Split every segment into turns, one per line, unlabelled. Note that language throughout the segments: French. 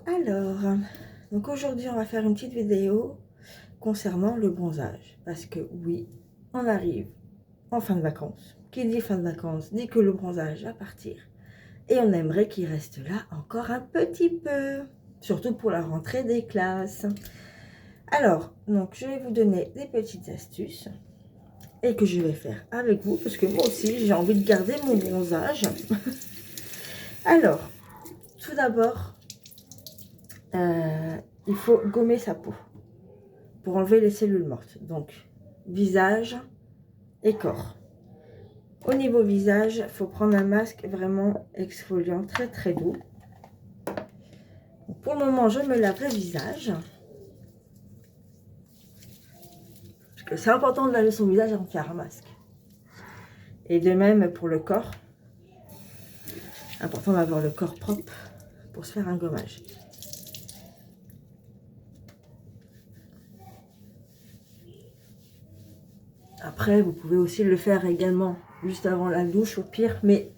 Alors, donc aujourd'hui on va faire une petite vidéo concernant le bronzage parce que oui, on arrive en fin de vacances. Qui dit fin de vacances dit que le bronzage va partir et on aimerait qu'il reste là encore un petit peu, surtout pour la rentrée des classes. Alors, donc je vais vous donner des petites astuces et que je vais faire avec vous parce que moi aussi j'ai envie de garder mon bronzage. Alors, tout d'abord, il faut gommer sa peau pour enlever les cellules mortes. Donc, visage et corps. Au niveau visage, il faut prendre un masque vraiment exfoliant, très très doux. Donc, pour le moment, je me lave le visage. Parce que c'est important de laver son visage avant de faire un masque. Et de même pour le corps. Important d'avoir le corps propre pour se faire un gommage. Après, vous pouvez aussi le faire également juste avant la douche au pire, mais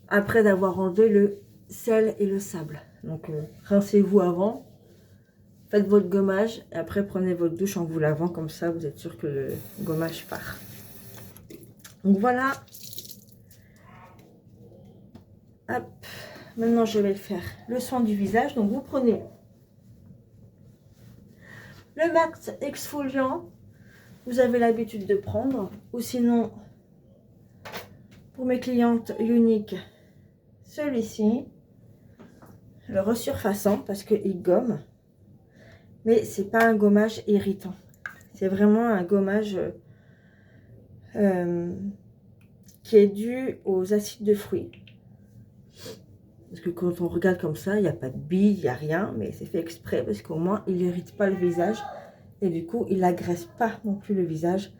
après d'avoir enlevé le sel et le sable. Donc, rincez-vous avant, faites votre gommage, et après prenez votre douche en vous lavant, comme ça vous êtes sûr que le gommage part. Donc voilà. Hop. Maintenant, je vais faire le soin du visage. Donc, vous prenez le max exfoliant, vous avez l'habitude de prendre, ou sinon, pour mes clientes uniques, celui-ci, le resurfaçant, parce qu'il gomme, mais c'est pas un gommage irritant. C'est vraiment un gommage qui est dû aux acides de fruits. Parce que quand on regarde comme ça, il n'y a pas de billes, il n'y a rien, mais c'est fait exprès parce qu'au moins, il n'irrite pas le visage. Et du coup, il n'agresse pas non plus le visage.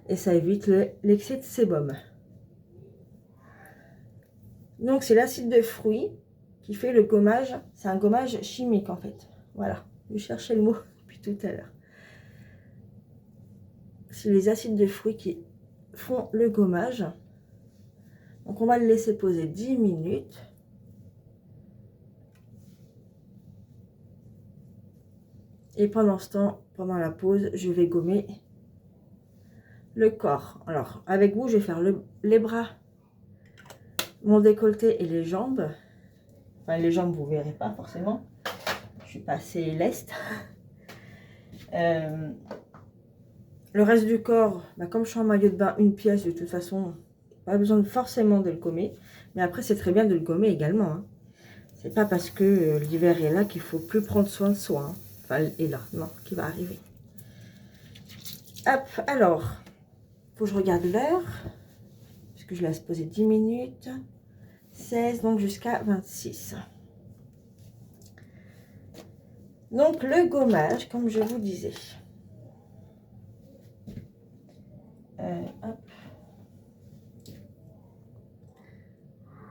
Et ça évite l'excès de sébum. Donc, c'est l'acide de fruits qui fait le gommage. C'est un gommage chimique, en fait. Voilà, je cherchais le mot depuis tout à l'heure. C'est les acides de fruits qui font le gommage. Donc, on va le laisser poser 10 minutes. Et pendant ce temps, pendant la pause, je vais gommer le corps. Alors, avec vous, je vais faire les bras, mon décolleté et les jambes. Enfin, les jambes, vous ne verrez pas forcément. Je suis pas assez leste. Le reste du corps, bah, comme je suis en maillot de bain, une pièce, de toute façon, pas besoin forcément de le gommer. Mais après, c'est très bien de le gommer également. Hein. C'est pas parce que l'hiver est là qu'il faut plus prendre soin de soi. Hein. Enfin, et là, non, qui va arriver. Hop, alors, faut que je regarde l'heure. Parce que je laisse poser 10 minutes. 16, donc jusqu'à 26. Donc, le gommage, comme je vous disais. Hop.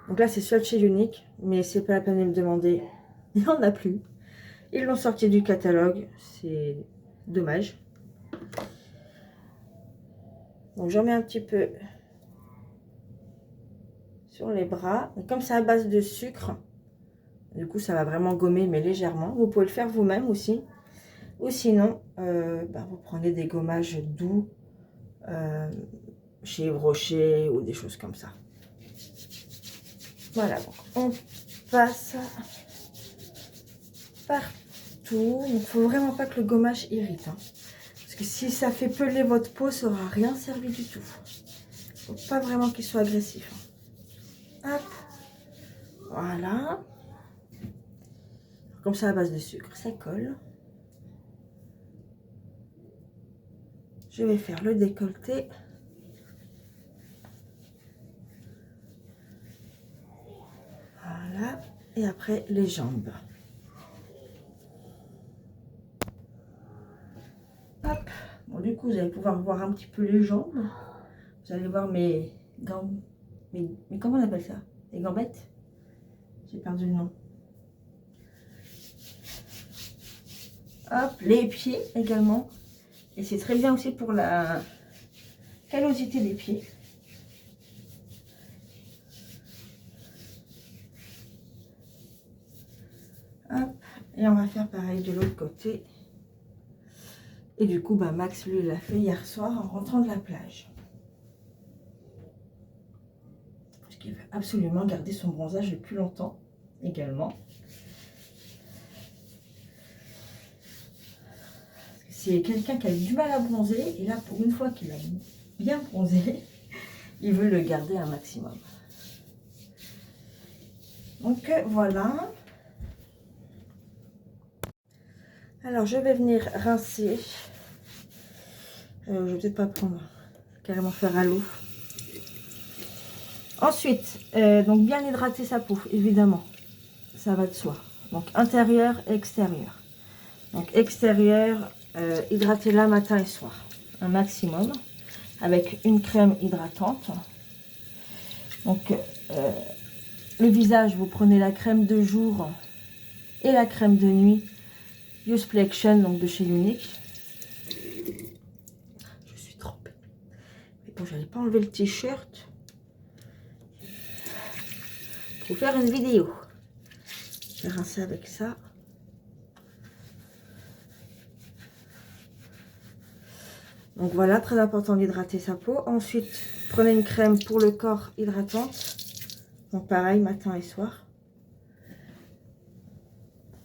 Donc là, c'est seul chez Unique, mais c'est pas la peine de me demander. Il n'y en a plus. Ils l'ont sorti du catalogue. C'est dommage. Donc, j'en mets un petit peu sur les bras. Et comme c'est à base de sucre, du coup, ça va vraiment gommer, mais légèrement. Vous pouvez le faire vous-même aussi. Ou sinon, vous prenez des gommages doux chez Yves Rocher ou des choses comme ça. Voilà, donc on passe partout. Il ne faut vraiment pas que le gommage irrite. Hein. Parce que si ça fait peler votre peau, ça n'aura rien servi du tout. Il ne faut pas vraiment qu'il soit agressif. Hein. Hop. Voilà. Comme ça, à base de sucre, ça colle. Je vais faire le décolleté. Voilà. Et après, les jambes. Hop. Bon, du coup, vous allez pouvoir voir un petit peu les jambes. Vous allez voir mes gants. Mais comment on appelle ça? Les gambettes? J'ai perdu le nom. Hop, les pieds également. Et c'est très bien aussi pour la callosité des pieds. Hop, Et on va faire pareil de l'autre côté. Et du coup, bah, Max, lui, l'a fait hier soir en rentrant de la plage. Parce qu'il veut absolument garder son bronzage le plus longtemps également. C'est quelqu'un qui a eu du mal à bronzer. Et là, pour une fois qu'il a bien bronzé, il veut le garder un maximum. Donc voilà. Alors je vais venir rincer. Je vais peut-être pas prendre, carrément faire à l'eau. Ensuite, donc bien hydrater sa peau, évidemment. Ça va de soi. Donc intérieur et extérieur. Donc extérieur, hydratez-la matin et soir. Un maximum. Avec une crème hydratante. Donc le visage, vous prenez la crème de jour et la crème de nuit Youthflexion, donc de chez Unique. Je suis trempée. Mais bon, j'allais pas enlever le t-shirt pour faire une vidéo. Je vais rincer avec ça. Donc voilà, très important d'hydrater sa peau. Ensuite, prenez une crème pour le corps hydratante. Donc pareil, matin et soir.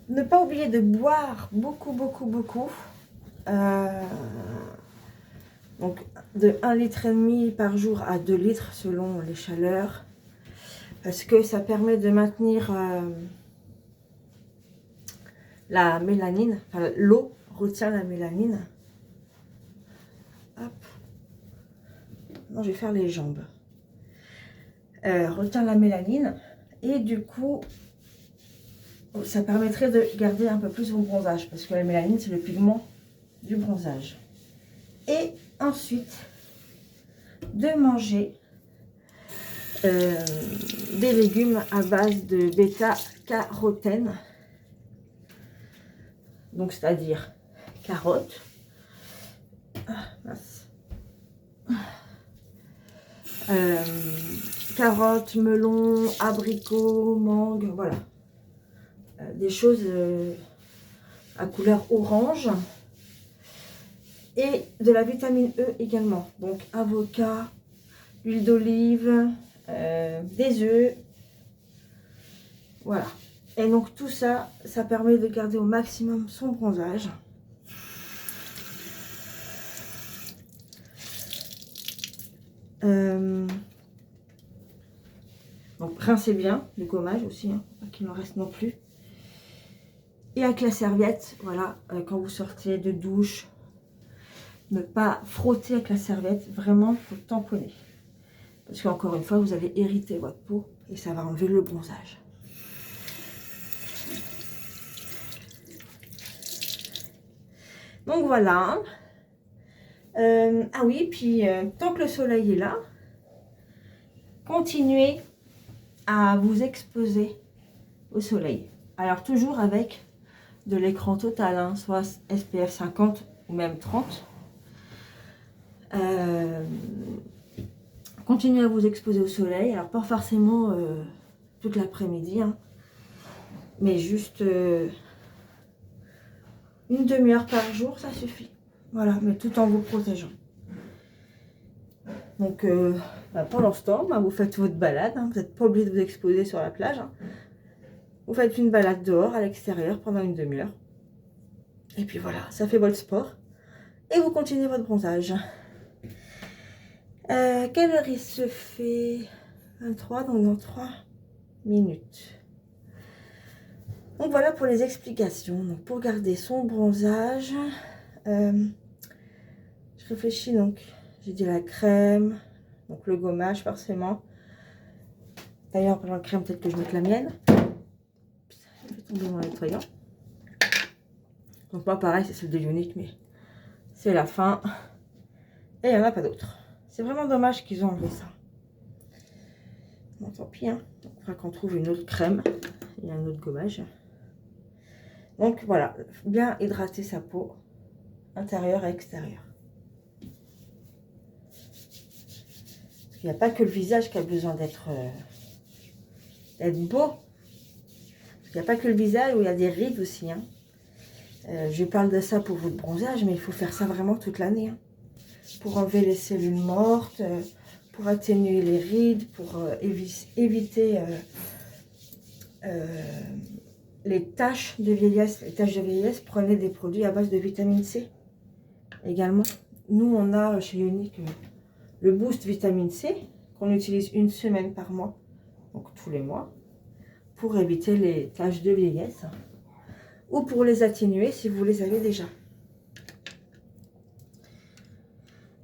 Ne pas oublier de boire beaucoup. Donc de 1,5 litre par jour à 2 litres selon les chaleurs. Parce que ça permet de maintenir la mélanine. Enfin, l'eau retient la mélanine. Hop. Non, je vais faire les jambes. Retient la mélanine. Et du coup, ça permettrait de garder un peu plus vos bronzage. Parce que la mélanine, c'est le pigment du bronzage. Et ensuite, de manger des légumes à base de bêta-carotène. Donc, c'est-à-dire carottes, carottes, melons, abricots, mangue, voilà. Des choses à couleur orange. Et de la vitamine E également. Donc, avocat, huile d'olive, des œufs. Voilà. Et donc, tout ça, ça permet de garder au maximum son bronzage. Donc, rincez bien le gommage aussi, hein, pas qu'il en reste non plus. Et avec la serviette, voilà, quand vous sortez de douche, ne pas frotter avec la serviette, vraiment, il faut tamponner. Parce qu'encore une fois, vous allez irriter votre peau et ça va enlever le bronzage. Donc voilà. Ah oui, puis tant que le soleil est là, continuez à vous exposer au soleil. Alors toujours avec de l'écran total, hein, soit SPF 50 ou même 30. Continuez à vous exposer au soleil. Alors pas forcément toute l'après-midi, hein, mais juste une demi-heure par jour, ça suffit. Voilà, mais tout en vous protégeant. Donc pendant ce temps, vous faites votre balade, hein, vous n'êtes pas obligé de vous exposer sur la plage. Hein. Vous faites une balade dehors, à l'extérieur, pendant une demi-heure. Et puis voilà, ça fait votre sport. Et vous continuez votre bronzage. Quelle heure il se fait? 23, donc dans 3 minutes. Donc voilà pour les explications. Donc pour garder son bronzage, je réfléchis donc. J'ai dit la crème, donc le gommage forcément. D'ailleurs, pour la crème, peut-être que je mette la mienne. Je vais tomber mon nettoyant. Donc moi, pareil, c'est celle de Unique, mais c'est la fin. Et il n'y en a pas d'autre. C'est vraiment dommage qu'ils ont enlevé ça. Bon, tant pis, hein. Il faudra qu'on trouve une autre crème. Il y a un autre gommage. Donc voilà, bien hydrater sa peau, intérieure et extérieure. Il n'y a pas que le visage qui a besoin d'être beau. Il n'y a pas que le visage, où il y a des rides aussi. Hein. Je parle de ça pour votre bronzage, mais il faut faire ça vraiment toute l'année. Hein. Pour enlever les cellules mortes, pour atténuer les rides, pour éviter les taches de vieillesse. Les taches de vieillesse, prenez des produits à base de vitamine C également. Nous, on a chez Unique le Boost Vitamine C qu'on utilise 1 semaine par mois, donc tous les mois, pour éviter les taches de vieillesse ou pour les atténuer si vous les avez déjà.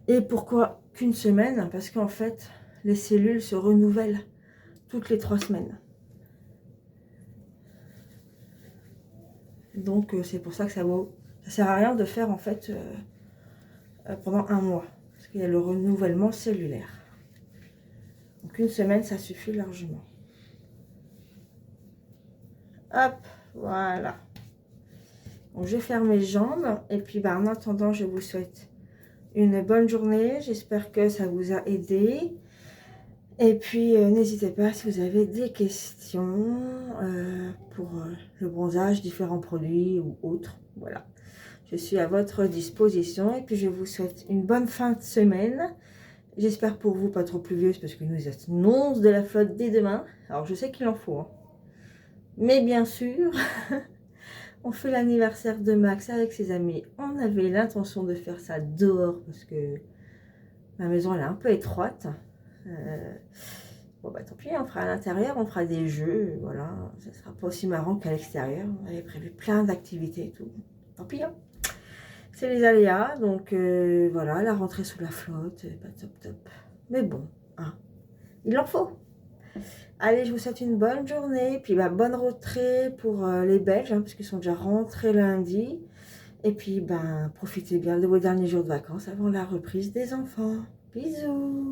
Et pourquoi qu'une semaine? Parce qu'en fait, les cellules se renouvellent toutes les 3 semaines. Donc, c'est pour ça que ça sert à rien de faire en fait pendant 1 mois. Parce qu'il y a le renouvellement cellulaire. Donc, 1 semaine, ça suffit largement. Hop, voilà. Donc, je ferme mes jambes. Et puis, en attendant, je vous souhaite une bonne journée. J'espère que ça vous a aidé. Et puis, n'hésitez pas si vous avez des questions pour le bronzage, différents produits ou autres. Voilà. Je suis à votre disposition. Et puis, je vous souhaite une bonne fin de semaine. J'espère pour vous pas trop pluvieuse parce que nous annonce de la flotte dès demain. Alors, je sais qu'il en faut. Hein. Mais bien sûr, on fait l'anniversaire de Max avec ses amis. On avait l'intention de faire ça dehors parce que ma maison elle est un peu étroite. Bon tant pis, on fera à l'intérieur, on fera des jeux, voilà. Ça sera pas aussi marrant qu'à l'extérieur. On avait prévu plein d'activités et tout. Tant pis, hein. C'est les aléas, donc voilà, la rentrée sous la flotte, pas top. Mais bon, hein, il en faut. Allez, je vous souhaite une bonne journée, puis bonne rentrée pour les Belges, hein, parce qu'ils sont déjà rentrés lundi. Et puis, profitez bien de vos derniers jours de vacances avant la reprise des enfants. Bisous!